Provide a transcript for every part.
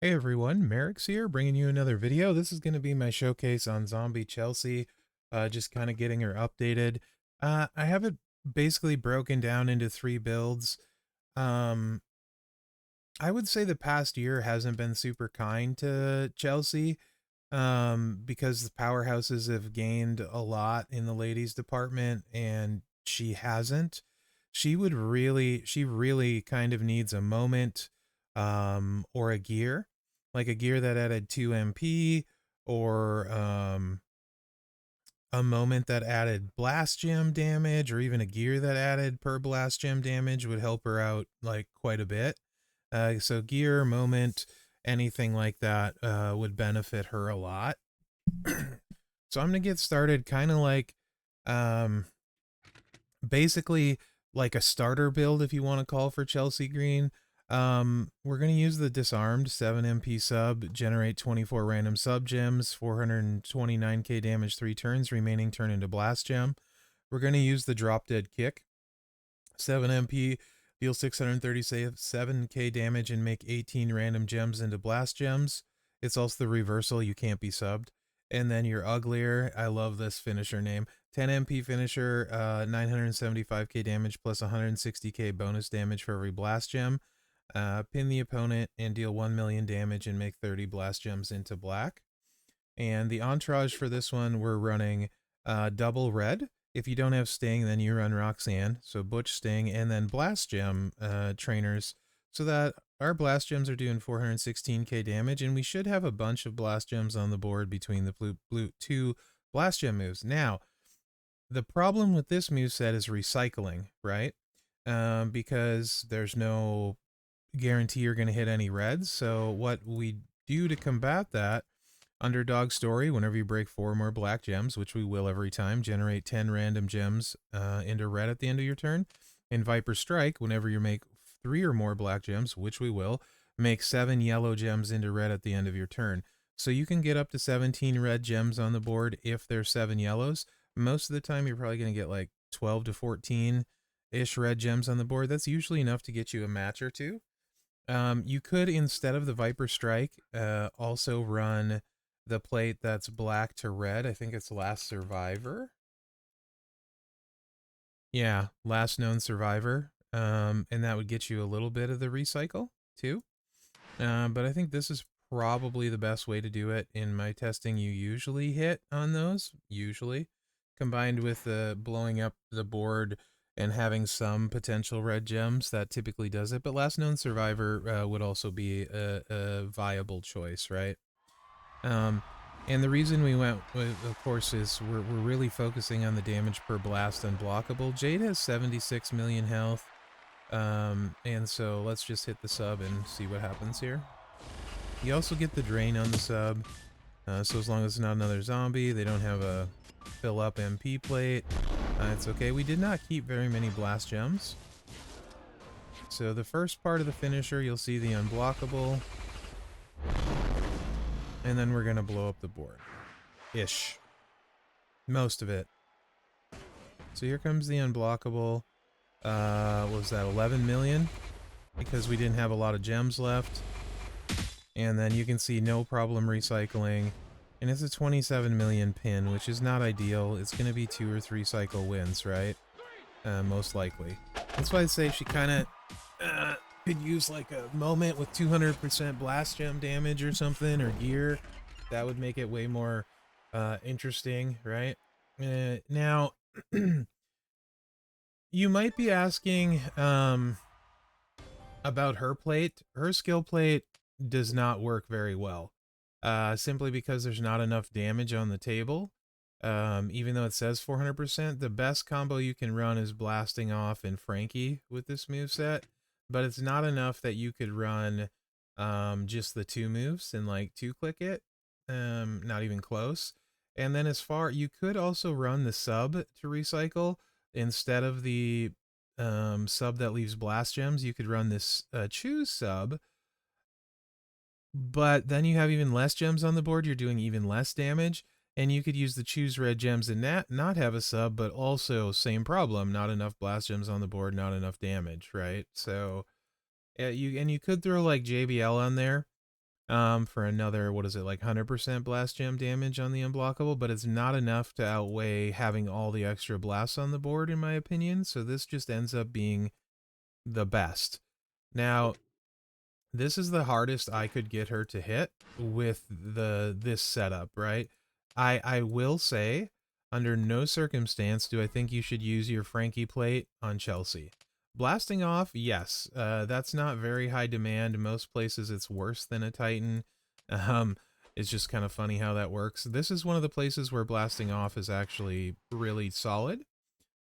Hey everyone, Mherex here, bringing you another video. This is going to be my showcase on Zombie Chelsea, just kind of getting her updated. I have it basically broken down into 3 builds. Um, I would say the past year hasn't been super kind to Chelsea, because the powerhouses have gained a lot in the ladies department, and she hasn't. She really kind of needs a moment, or a gear, like a gear that added 2 MP, or a moment that added blast gem damage, or even a gear that added per blast gem damage would help her out like quite a bit. So gear, moment, anything like that would benefit her a lot. So I'm gonna get started kind of like um basically like a starter build, if you want to call, for Chelsea Green. We're going to use the disarmed 7 MP sub, generate 24 random sub gems, 429k damage 3 turns, remaining turn into blast gem. We're going to use the drop dead kick, 7 MP, deal 637k damage and make 18 random gems into blast gems. It's also the reversal, you can't be subbed. And then your uglier, I love this finisher name, 10 MP finisher, 975k damage plus 160k bonus damage for every blast gem. Pin the opponent and deal 1 million damage and make 30 blast gems into black. And the entourage for this one, we're running double red. If you don't have Sting, then you run Roxanne. So Butch, Sting, and then Blast Gem trainers, so that our Blast Gems are doing 416k damage, and we should have a bunch of Blast Gems on the board between the blue 2 Blast Gem moves. Now, the problem with this moveset is recycling, right? Because there's no guarantee you're going to hit any reds. So what we do to combat that: underdog story, whenever you break 4 more black gems, which we will every time, generate 10 random gems into red at the end of your turn. In Viper Strike, whenever you make 3 or more black gems, which we will, make 7 yellow gems into red at the end of your turn. So you can get up to 17 red gems on the board if there's 7 yellows. Most of the time, you're probably going to get like 12 to 14-ish red gems on the board. That's usually enough to get you a match or two. You could, instead of the Viper Strike, also run the plate that's black to red. I think it's Last Survivor. Yeah, Last Known Survivor. And that would get you a little bit of the recycle too. But I think this is probably the best way to do it. In my testing, you usually hit on those, usually, combined with blowing up the board and having some potential red gems. That typically does it. But Last Known Survivor would also be a viable choice, right? And the reason we went with, of course, is we're really focusing on the damage per blast unblockable. Jade has 76 million health. And so let's just hit the sub and see what happens here. You also get the drain on the sub, so as long as it's not another zombie, they don't have a fill up MP plate, it's okay. We did not keep very many blast gems. So the first part of the finisher, you'll see the unblockable, and then we're gonna blow up the board. Ish. Most of it. So here comes the unblockable. What was that, 11 million? Because we didn't have a lot of gems left. And then you can see no problem recycling. And it's a 27 million pin, which is not ideal. It's going to be 2 or 3 cycle wins, right? Most likely. That's why I say she kind of could use like a moment with 200% blast gem damage or something, or gear. That would make it way more interesting, right? Now, you might be asking about her plate. Her skill plate does not work very well, simply because there's not enough damage on the table. Even though it says 400%, the best combo you can run is blasting off and Frankie with this moveset, but it's not enough that you could run just the 2 moves and like 2-click it. Not even close. And then you could also run the sub to recycle instead of the sub that leaves blast gems. You could run this choose sub, but then you have even less gems on the board. You're doing even less damage, and you could use the choose red gems and not have a sub, but also same problem: not enough blast gems on the board, not enough damage, right? So you could throw like JBL on there, for another, what is it, like 100% blast gem damage on the unblockable, but it's not enough to outweigh having all the extra blasts on the board, in my opinion. So this just ends up being the best. Now, this is the hardest I could get her to hit with this setup, right? I will say, under no circumstance do I think you should use your Frankie plate on Chelsea. Blasting off, yes, that's not very high demand. Most places it's worse than a Titan. Um, it's just kind of funny how that works. This is one of the places where blasting off is actually really solid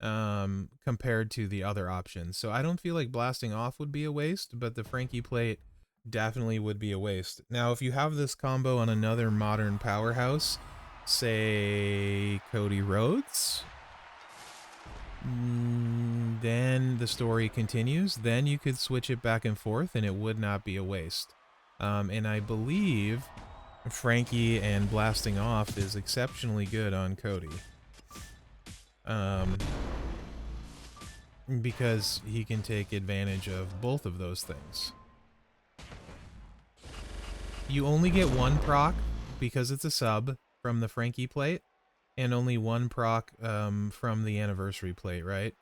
compared to the other options. So I don't feel like blasting off would be a waste, but the Frankie plate definitely would be a waste. Now, if you have this combo on another modern powerhouse, say Cody Rhodes, then the story continues. Then you could switch it back and forth and it would not be a waste. And I believe Frankie and blasting off is exceptionally good on Cody. Because he can take advantage of both of those things. You only get one proc because it's a sub from the Frankie plate, and only one proc from the anniversary plate, right?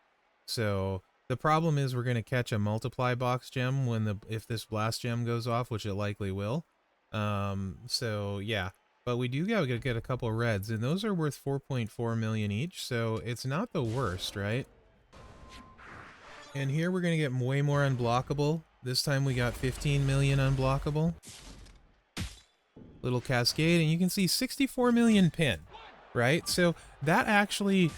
So the problem is we're going to catch a multiply box gem if this blast gem goes off, which it likely will. So yeah, but we do gotta get a couple reds, and those are worth 4.4 million each, so it's not the worst, right? And here we're going to get way more unblockable. This time we got 15 million unblockable. Little cascade, and you can see 64 million pin, right? So that actually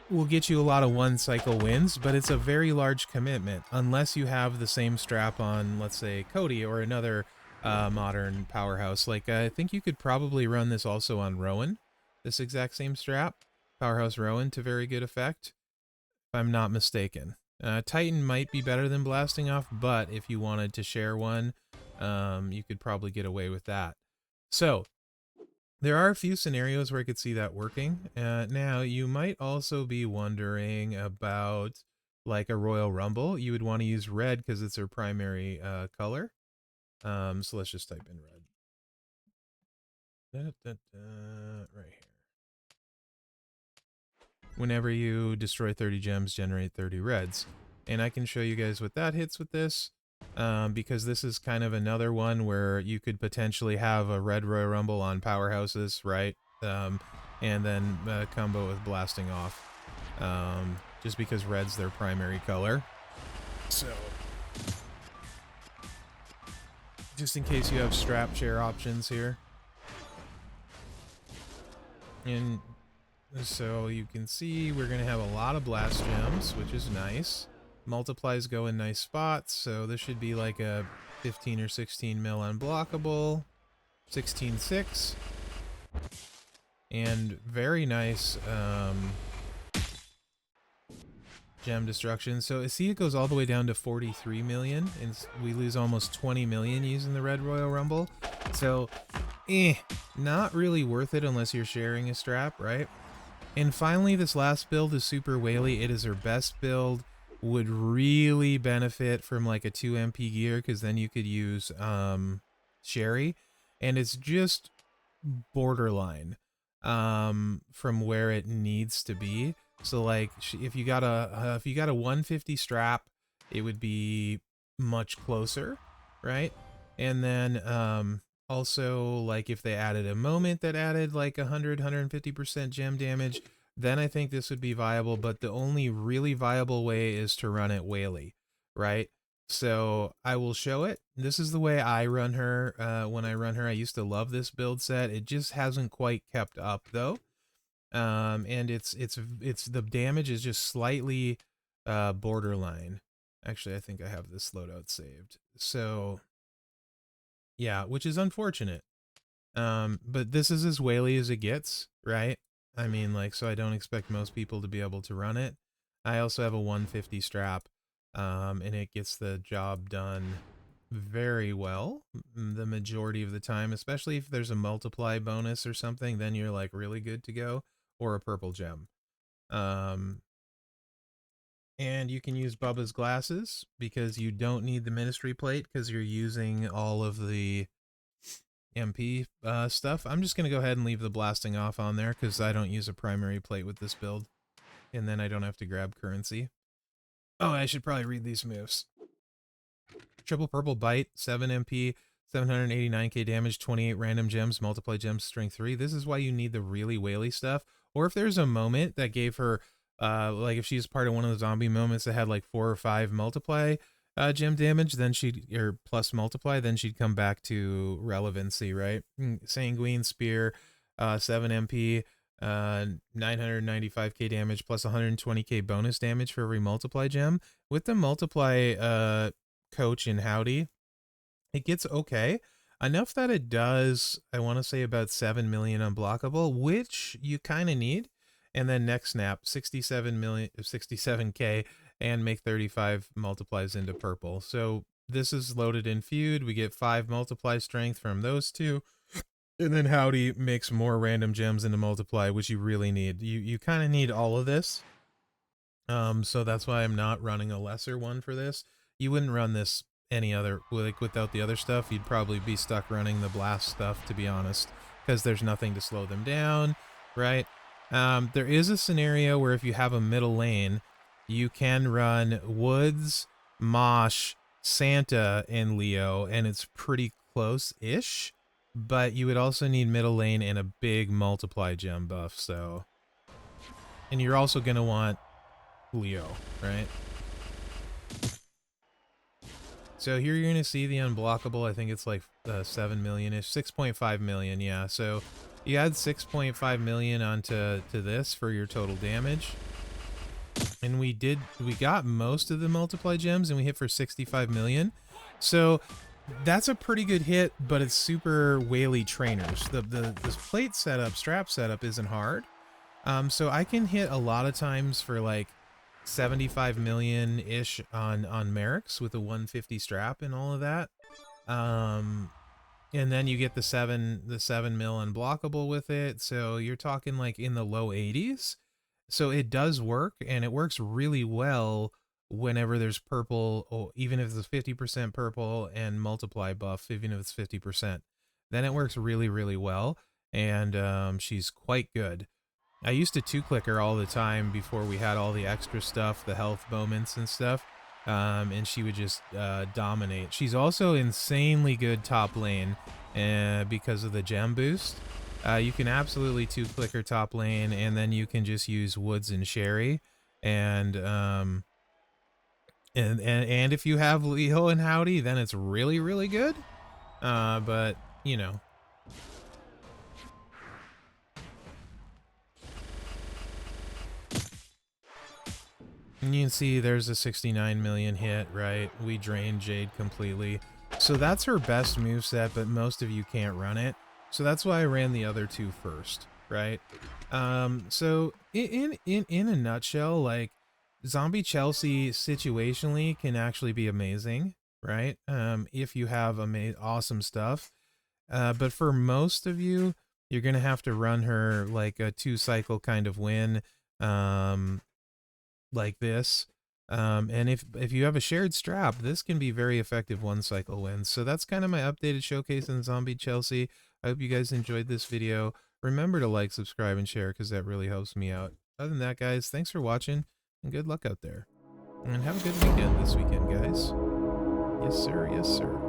will get you a lot of one cycle wins, but it's a very large commitment unless you have the same strap on, let's say, Cody or another modern powerhouse. Like, I think you could probably run this also on Rowan, this exact same strap, Powerhouse Rowan, to very good effect, if I'm not mistaken. Titan might be better than blasting off, but if you wanted to share one, you could probably get away with that. So there are a few scenarios where I could see that working. Now, you might also be wondering about like a Royal Rumble. You would want to use red because it's her primary color. So let's just type in red. Right here. Whenever you destroy 30 gems, generate 30 reds. And I can show you guys what that hits with this. Because this is kind of another one where you could potentially have a red Royal Rumble on powerhouses, right? And then combo with blasting off. Just because red's their primary color. So, just in case you have strap share options here. And so you can see we're going to have a lot of blast gems, which is nice. Multiplies go in nice spots, so this should be like a 15 or 16 mil unblockable. 16.6. And very nice gem destruction. So see, it goes all the way down to 43 million, and we lose almost 20 million using the Red Royal Rumble. So, not really worth it unless you're sharing a strap, right? And finally, this last build is Super Whaley. It is her best build. Would really benefit from like a 2 MP gear, because then you could use Sherry. And it's just borderline from where it needs to be. So like if you got a 150 strap, it would be much closer, right? And then also, like, if they added a moment that added like 150% gem damage, then I think this would be viable. But the only really viable way is to run it Whaley, right? So I will show it. This is the way I run her. When I run her, I used to love this build set. It just hasn't quite kept up though. And it's the damage is just slightly borderline. Actually, I think I have this loadout saved. So yeah, which is unfortunate. But this is as whaley as it gets, right? I mean, like, so I don't expect most people to be able to run it. I also have a 150 strap, and it gets the job done very well the majority of the time, especially if there's a multiply bonus or something, then you're like really good to go, or a purple gem. And you can use Bubba's glasses because you don't need the ministry plate because you're using all of the MP stuff. I'm just going to go ahead and leave the blasting off on there because I don't use a primary plate with this build. And then I don't have to grab currency. Oh, I should probably read these moves. Triple purple bite, 7 MP, 789k damage, 28 random gems, multiply gems, strength 3. This is why you need the really whaley stuff. Or if there's a moment that gave her, like if she's part of one of the zombie moments that had like 4 or 5 multiply gem damage, then or plus multiply, then she'd come back to relevancy, right? Sanguine Spear, 7 MP, 995k damage plus 120k bonus damage for every multiply gem. With the multiply coach in Howdy, it gets okay enough that it does, I want to say, about 7 million unblockable, which you kind of need. And then next snap, 67k and make 35 multiplies into purple. So this is loaded in feud. We get 5 multiply strength from those two. And then Howdy makes more random gems into multiply, which you really need. You kind of need all of this. So that's why I'm not running a lesser one for this. You wouldn't run this any other, like without the other stuff. You'd probably be stuck running the blast stuff, to be honest, because there's nothing to slow them down, right? There is a scenario where if you have a middle lane, you can run Woods, Mosh, Santa, and Leo, and it's pretty close-ish, but you would also need middle lane and a big multiply gem buff, so... And you're also going to want Leo, right? So here you're going to see the unblockable. I think it's like 7 million-ish, 6.5 million, yeah. So you add 6.5 million onto this for your total damage. And we got most of the multiply gems and we hit for 65 million. So that's a pretty good hit, but it's super whaley trainers. This plate setup, strap setup isn't hard. So I can hit a lot of times for like 75 million-ish on Mherex with a 150 strap and all of that. And then you get the 7 mil unblockable with it. So you're talking like in the low 80s. So it does work, and it works really well whenever there's purple, or even if it's 50% purple and multiply buff, even if it's 50%. Then it works really, really well, and she's quite good. I used to 2-click her all the time before we had all the extra stuff, the health moments and stuff, and she would just dominate. She's also insanely good top lane because of the gem boost. You can absolutely 2-click her top lane, and then you can just use Woods and Sherry, and if you have Leo and Howdy, then it's really, really good. But you know. And you can see there's a 69 million hit, right? We drained Jade completely. So that's her best moveset, but most of you can't run it. So that's why I ran the other two first, right? So in a nutshell, like Zombie Chelsea situationally can actually be amazing, right? If you have awesome stuff. But for most of you, you're gonna have to run her like a 2-cycle kind of win, like this. And if you have a shared strap, this can be very effective 1-cycle wins. So that's kind of my updated showcase on Zombie Chelsea. I hope you guys enjoyed this video. Remember to like, subscribe, and share because that really helps me out. Other than that, guys, thanks for watching and good luck out there. And have a good weekend this weekend, guys. Yes, sir. Yes, sir.